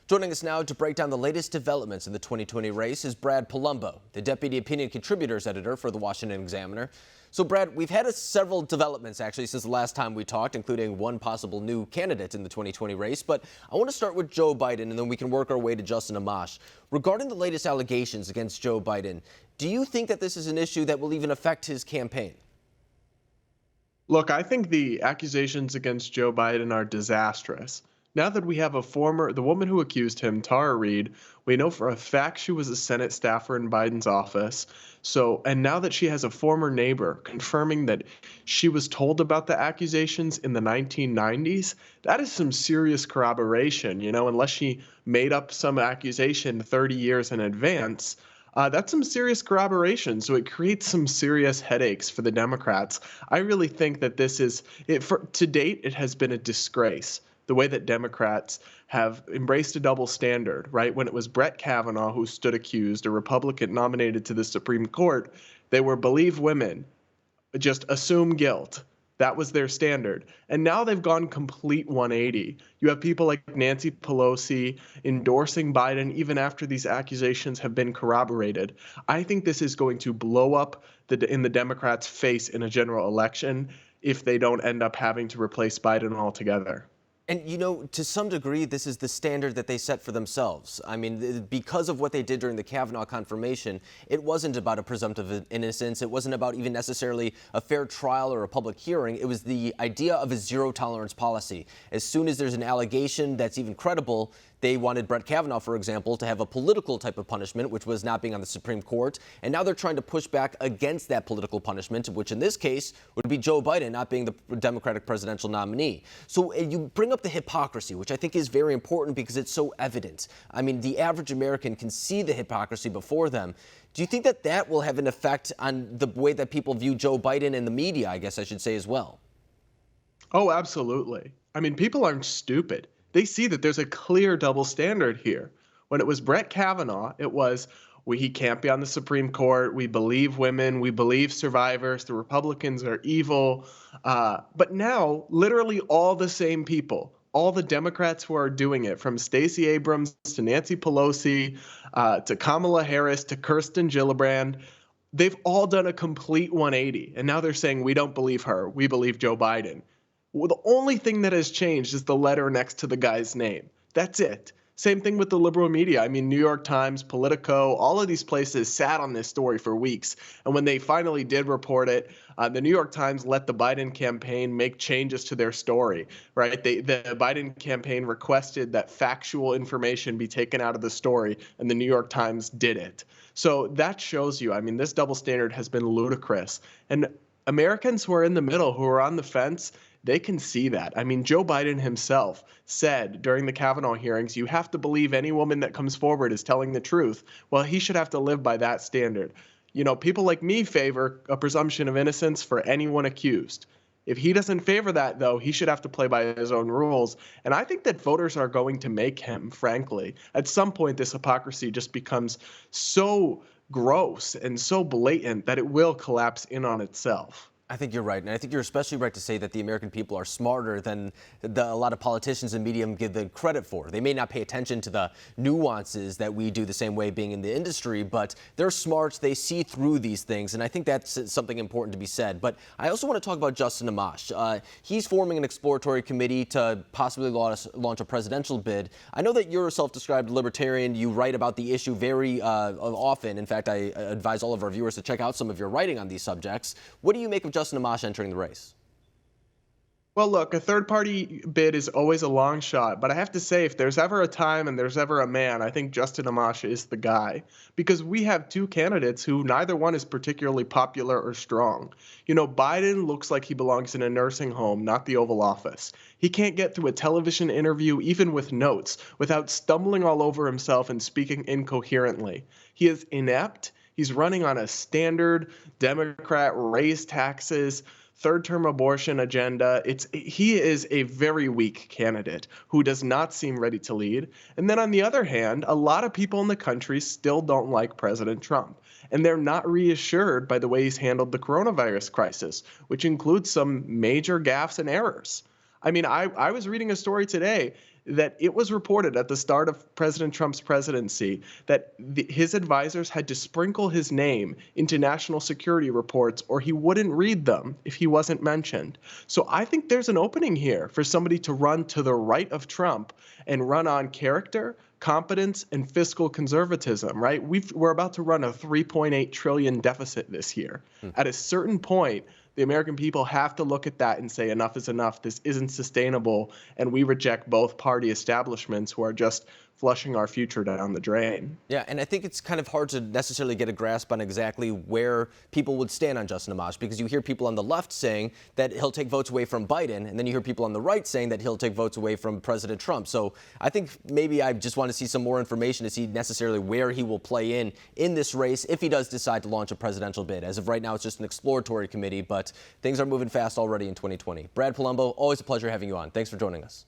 Joining us now to break down the latest developments in the 2020 race is Brad Polumbo, the Deputy Opinion Contributors Editor for the Washington Examiner. So, Brad, we've had several developments, actually, since the last time we talked, including one possible new candidate in the 2020 race. But I want to start with Joe Biden, and then we can work our way to Justin Amash. Regarding the latest allegations against Joe Biden, do you think that this is an issue that will even affect his campaign? Look, I think the accusations against Joe Biden are disastrous. Now that we have the woman who accused him, Tara Reade, we know for a fact she was a Senate staffer in Biden's office. And now that she has a former neighbor confirming that she was told about the accusations in the 1990s, that is some serious corroboration, unless she made up some accusation 30 years in advance. That's some serious corroboration, so it creates some serious headaches for the Democrats. I really think that to date, it has been a disgrace, the way that Democrats have embraced a double standard, right? When it was Brett Kavanaugh who stood accused, a Republican nominated to the Supreme Court, they were believe women, just assume guilt. That was their standard. And now they've gone complete 180. You have people like Nancy Pelosi endorsing Biden even after these accusations have been corroborated. I think this is going to blow up in the Democrats' face in a general election if they don't end up having to replace Biden altogether. And, to some degree, this is the standard that they set for themselves. I mean, because of what they did during the Kavanaugh confirmation, it wasn't about a presumptive innocence. It wasn't about even necessarily a fair trial or a public hearing. It was the idea of a zero tolerance policy. As soon as there's an allegation that's even credible, they wanted Brett Kavanaugh, for example, to have a political type of punishment, which was not being on the Supreme Court. And now they're trying to push back against that political punishment, which in this case would be Joe Biden not being the Democratic presidential nominee. So you bring up the hypocrisy, which I think is very important because it's so evident. I mean, the average American can see the hypocrisy before them. Do you think that will have an effect on the way that people view Joe Biden and the media, I guess I should say as well? Oh, absolutely. I mean, people aren't stupid. They see that there's a clear double standard here. When it was Brett Kavanaugh, it was, he can't be on the Supreme Court. We believe women. We believe survivors. The Republicans are evil. But now, literally all the same people, all the Democrats who are doing it, from Stacey Abrams to Nancy Pelosi to Kamala Harris to Kirsten Gillibrand, they've all done a complete 180. And now they're saying, we don't believe her. We believe Joe Biden. Well, the only thing that has changed is the letter next to the guy's name. That's it. Same thing with the liberal media. I mean, New York Times, Politico, all of these places sat on this story for weeks. And when they finally did report it, the New York Times let the Biden campaign make changes to their story, right? The Biden campaign requested that factual information be taken out of the story, and the New York Times did it. So that shows you, I mean, this double standard has been ludicrous. And Americans who are in the middle, who are on the fence, they can see that. I mean, Joe Biden himself said during the Kavanaugh hearings, you have to believe any woman that comes forward is telling the truth. Well, he should have to live by that standard. People like me favor a presumption of innocence for anyone accused. If he doesn't favor that, though, he should have to play by his own rules. And I think that voters are going to make him, frankly. At some point, this hypocrisy just becomes so gross and so blatant that it will collapse in on itself. I think you're right, and I think you're especially right to say that the American people are smarter than a lot of politicians and media give the credit for. They may not pay attention to the nuances that we do the same way being in the industry, but they're smart, they see through these things, and I think that's something important to be said. But I also want to talk about Justin Amash. He's forming an exploratory committee to possibly launch a presidential bid. I know that you're a self-described libertarian. You write about the issue very often. In fact, I advise all of our viewers to check out some of your writing on these subjects. What do you make of Justin Amash entering the race? Well, look, a third-party bid is always a long shot, but I have to say, if there's ever a time and there's ever a man, I think Justin Amash is the guy, because we have two candidates who neither one is particularly popular or strong. Biden looks like he belongs in a nursing home, not the Oval Office. He can't get through a television interview, even with notes, without stumbling all over himself and speaking incoherently. He is inept. He's running on a standard Democrat raise taxes, third-term abortion agenda. He is a very weak candidate who does not seem ready to lead. And then on the other hand, a lot of people in the country still don't like President Trump. And they're not reassured by the way he's handled the coronavirus crisis, which includes some major gaffes and errors. I mean, I was reading a story today. that it was reported at the start of President Trump's presidency that his advisors had to sprinkle his name into national security reports or he wouldn't read them if he wasn't mentioned. So I think there's an opening here for somebody to run to the right of Trump and run on character, competence, and fiscal conservatism, right? We're about to run a $3.8 trillion deficit this year. At a certain point, the American people have to look at that and say enough is enough. This isn't sustainable. And we reject both party establishments who are just flushing our future down the drain. Yeah, and I think it's kind of hard to necessarily get a grasp on exactly where people would stand on Justin Amash, because you hear people on the left saying that he'll take votes away from Biden, and then you hear people on the right saying that he'll take votes away from President Trump. So I think maybe I just want to see some more information to see necessarily where he will play in this race if he does decide to launch a presidential bid. As of right now, it's just an exploratory committee, but things are moving fast already in 2020. Brad Polumbo, always a pleasure having you on. Thanks for joining us.